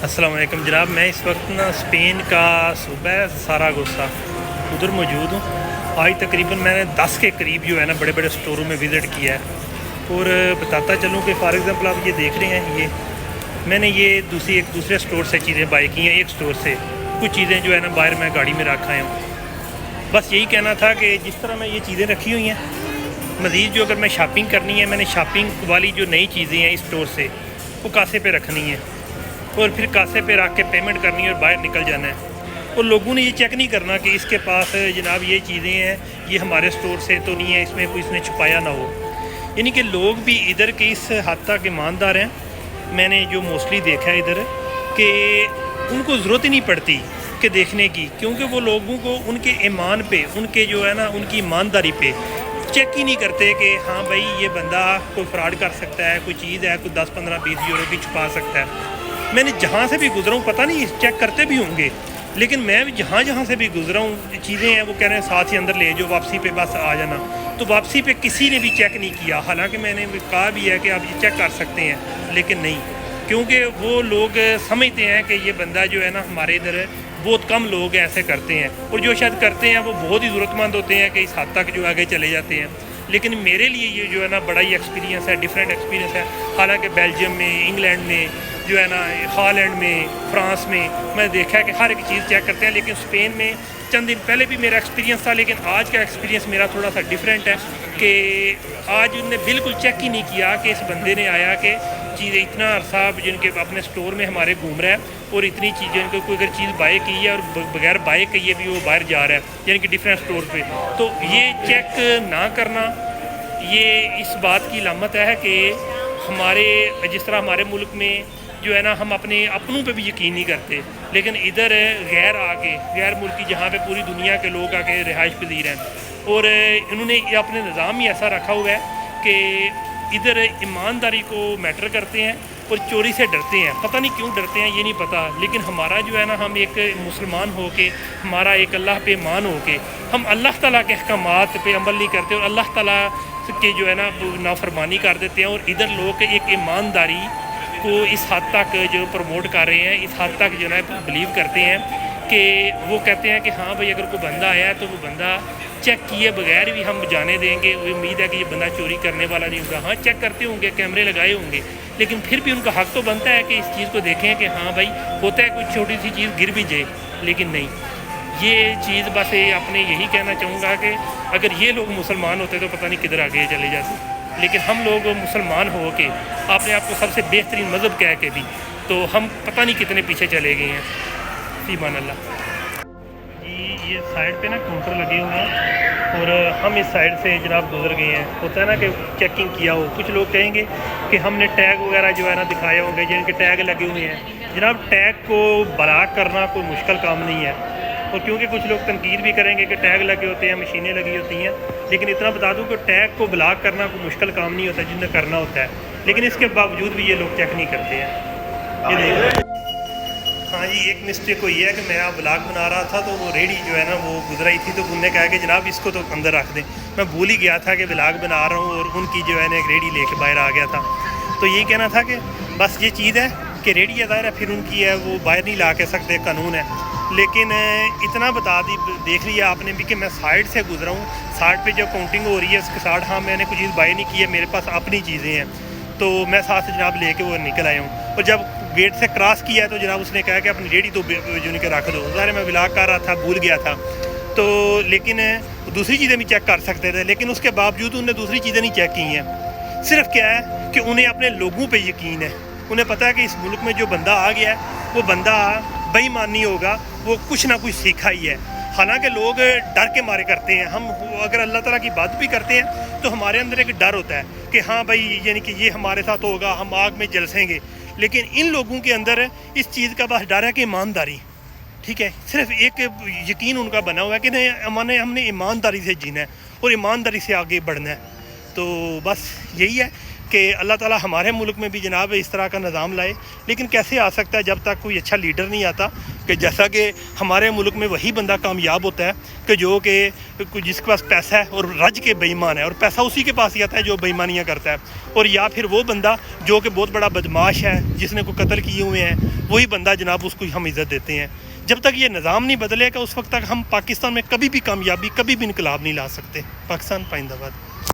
السلام علیکم جناب، میں اس وقت اسپین کا صوبہ ساراگوسا ادھر موجود ہوں۔ آج تقریباً میں نے 10 کے قریب جو ہے نا بڑے بڑے اسٹوروں میں وزٹ کیا ہے، اور بتاتا چلوں کہ فار ایگزامپل آپ یہ دیکھ رہے ہیں، یہ میں نے یہ ایک دوسرے اسٹور سے چیزیں بائی کی ہیں۔ ایک اسٹور سے کچھ چیزیں جو ہے نا باہر میں گاڑی میں رکھ آیا ہوں۔ بس یہی کہنا تھا کہ جس طرح میں یہ چیزیں رکھی ہوئی ہیں، مزید جو اگر میں شاپنگ کرنی ہے، میں نے شاپنگ والی جو نئی چیزیں ہیں اس اسٹور سے وہ کاسے پہ رکھنی ہے، اور پھر کاسے پہ رکھ کے پیمنٹ کرنی ہے اور باہر نکل جانا ہے۔ اور لوگوں نے یہ چیک نہیں کرنا کہ اس کے پاس جناب یہ چیزیں ہیں، یہ ہمارے اسٹور سے تو نہیں ہے، اس میں کوئی اس نے چھپایا نہ ہو۔ یعنی کہ لوگ بھی ادھر کے اس حد تک ایماندار ہیں، میں نے جو موسٹلی دیکھا ہے ادھر، کہ ان کو ضرورت ہی نہیں پڑتی کہ دیکھنے کی، کیونکہ وہ لوگوں کو ان کے ایمان پہ، ان کے جو ہے نا ان کی ایمانداری پہ چیک ہی نہیں کرتے کہ ہاں بھائی یہ بندہ کوئی فراڈ کر سکتا ہے، کوئی چیز ہے کوئی 10 15 20 یورو کی چھپا سکتا ہے۔ میں نے جہاں سے بھی گزرا ہوں، پتہ نہیں چیک کرتے بھی ہوں گے، لیکن میں جہاں سے بھی گزرا ہوں، چیزیں ہیں وہ کہہ رہے ہیں ساتھ ہی اندر لے جو، واپسی پہ بس آ جانا۔ تو واپسی پہ کسی نے بھی چیک نہیں کیا، حالانکہ میں نے کہا بھی ہے کہ آپ یہ چیک کر سکتے ہیں، لیکن نہیں، کیونکہ وہ لوگ سمجھتے ہیں کہ یہ بندہ جو ہے نا ہمارے ادھر بہت کم لوگ ایسے کرتے ہیں، اور جو شاید کرتے ہیں وہ بہت ہی ضرورت مند ہوتے ہیں کہ اس حد تک جو آگے چلے جاتے ہیں۔ لیکن میرے لیے یہ جو ہے نا بڑا ہی ایکسپیرینس ہے، ڈیفرنٹ ایکسپیرینس ہے۔ حالانکہ بیلجیم میں، انگلینڈ میں جو ہے نا، ہالینڈ میں، فرانس میں دیکھا ہے کہ ہر ایک چیز چیک کرتے ہیں، لیکن اسپین میں چند دن پہلے بھی میرا ایکسپیرینس تھا، لیکن آج کا ایکسپیرینس میرا تھوڑا سا ڈیفرنٹ ہے کہ آج انہوں نے بالکل چیک ہی نہیں کیا کہ اس بندے نے آیا کہ چیزیں اتنا عرصہ جن کے اپنے اسٹور میں ہمارے گھوم رہا ہے، اور اتنی چیزیں ان کو کوئی اگر چیز بائی کی ہے اور بغیر بائی کیے بھی وہ باہر جا رہا ہے، یعنی کہ ڈفرینٹ اسٹور پہ، تو یہ چیک نہ کرنا یہ اس بات کی علامت ہے کہ ہمارے جس طرح ہمارے ملک میں جو ہے نا ہم اپنے اپنوں پہ بھی یقین نہیں کرتے، لیکن ادھر غیر ملکی جہاں پہ پوری دنیا کے لوگ آ کے رہائش پذیر ہیں، اور انہوں نے اپنے نظام ہی ایسا رکھا ہوا ہے کہ ادھر ایمانداری کو میٹر کرتے ہیں اور چوری سے ڈرتے ہیں۔ پتہ نہیں کیوں ڈرتے ہیں، یہ نہیں پتہ، لیکن ہمارا جو ہے نا ہم ایک مسلمان ہو کے، ہمارا ایک اللہ پہ ایمان ہو کے، ہم اللہ تعالیٰ کے احکامات پہ عمل نہیں کرتے اور اللہ تعالیٰ کے جو ہے نا نافرمانی کر دیتے ہیں، اور ادھر لوگ ایک ایمانداری کو اس حد تک جو پروموٹ کر رہے ہیں، اس حد تک جو ہے بلیو کرتے ہیں کہ وہ کہتے ہیں کہ ہاں بھائی اگر کوئی بندہ آیا ہے تو وہ بندہ چیک کیے بغیر بھی ہم جانے دیں گے، وہ امید ہے کہ یہ بندہ چوری کرنے والا نہیں ہوگا۔ ہاں چیک کرتے ہوں گے، کیمرے لگائے ہوں گے، لیکن پھر بھی ان کا حق تو بنتا ہے کہ اس چیز کو دیکھیں کہ ہاں بھائی ہوتا ہے کوئی چھوٹی سی چیز گر بھی جائے، لیکن نہیں، یہ چیز بس اپنے یہی کہنا چاہوں گا کہ اگر یہ لوگ مسلمان ہوتے تو پتہ نہیں کدھر آگے چلے جاتے، لیکن ہم لوگ مسلمان ہو کے اپنے آپ کو سب سے بہترین مذہب کہہ کے بھی تو ہم پتہ نہیں کتنے پیچھے چلے گئے ہیں۔ ایمان اللہ جی، یہ سائڈ پہ نا کاؤنٹر لگے ہوئے ہیں اور ہم اس سائڈ سے جناب گزر گئے ہیں۔ ہوتا ہے نا کہ چیکنگ کیا ہو، کچھ لوگ کہیں گے کہ ہم نے ٹیگ وغیرہ جو ہے نا دکھائے ہوں گے، جن کے ٹیگ لگے ہوئے ہیں۔ جناب ٹیگ کو بلاک کرنا کوئی مشکل کام نہیں ہے، اور کیونکہ کچھ لوگ تنقید بھی کریں گے کہ ٹیگ لگے ہوتے ہیں، مشینیں لگی ہوتی ہیں، لیکن اتنا بتا دوں کہ ٹیگ کو بلاک کرنا کوئی مشکل کام نہیں ہوتا، جن نے کرنا ہوتا ہے، لیکن اس کے باوجود بھی یہ لوگ چیک نہیں کرتے ہیں۔ یہ دیکھیں، ہاں جی، ایک مسٹیک کو یہ ہے کہ میں بلاگ بنا رہا تھا تو وہ ریڈی جو ہے نا وہ گزرائی تھی، تو انہوں نے کہا کہ جناب اس کو تو اندر رکھ دیں۔ میں بھول ہی گیا تھا کہ بلاگ بنا رہا ہوں، اور ان کی جو ہے نا ایک ریڈی لے کے باہر آ گیا تھا۔ تو یہی کہنا تھا کہ بس یہ چیز ہے کہ ریڈی ہے، ظاہر ہے پھر ان کی ہے وہ باہر نہیں لا کے سکتے، قانون ہے، لیکن اتنا بتا دیکھ لیا آپ نے بھی کہ میں سائڈ سے گزرا ہوں، سائڈ پہ جو کاؤنٹنگ ہو رہی ہے اس کے ساتھ، ہاں میں نے کوئی چیز بائی نہیں کی ہے، میرے پاس اپنی چیزیں ہیں، تو میں ساتھ جناب لے کے وہ نکل آیا ہوں۔ اور جب گیٹ سے کراس کیا ہے تو جناب اس نے کہا کہ اپنی ریڈی تو جو کہ رکھ دو، ظاہر میں بلاگ کر رہا تھا، بھول گیا تھا، تو لیکن دوسری چیزیں بھی چیک کر سکتے تھے، لیکن اس کے باوجود انہوں نے دوسری چیزیں نہیں چیک کی ہیں۔ صرف کیا ہے کہ انہیں اپنے لوگوں پہ یقین ہے، انہیں پتہ ہے کہ اس ملک میں جو بندہ آ گیا ہے وہ بندہ بے ایمان نہیں ہوگا، وہ کچھ نہ کچھ سیکھا ہی ہے۔ حالانکہ لوگ ڈر کے مارے کرتے ہیں، ہم اگر اللہ تعالیٰ کی بات بھی کرتے ہیں تو ہمارے اندر ایک ڈر ہوتا ہے کہ ہاں بھائی یعنی کہ یہ ہمارے ساتھ ہوگا، ہم آگ میں جلسیں گے، لیکن ان لوگوں کے اندر اس چیز کا بس ڈر ہے کہ ایمانداری، ٹھیک ہے، صرف ایک یقین ان کا بنا ہوا ہے کہ نہیں، ہم نے ایمانداری سے جینا ہے اور ایمانداری سے آگے بڑھنا ہے۔ تو بس یہی ہے کہ اللہ تعالیٰ ہمارے ملک میں بھی جناب اس طرح کا نظام لائے، لیکن کیسے آ سکتا ہے جب تک کوئی اچھا لیڈر نہیں آتا، کہ جیسا کہ ہمارے ملک میں وہی بندہ کامیاب ہوتا ہے کہ جو کہ جس کے پاس پیسہ ہے اور رج کے بے ایمان ہے، اور پیسہ اسی کے پاس ہی آتا ہے جو بے ایمانیاں کرتا ہے، اور یا پھر وہ بندہ جو کہ بہت بڑا بدماش ہے، جس نے کوئی قتل کیے ہوئے ہیں، وہی بندہ جناب اس کو ہم عزت دیتے ہیں۔ جب تک یہ نظام نہیں بدلے گا اس وقت تک ہم پاکستان میں کبھی بھی کامیابی، کبھی بھی انقلاب نہیں لا سکتے۔ پاکستان پائندہ باد۔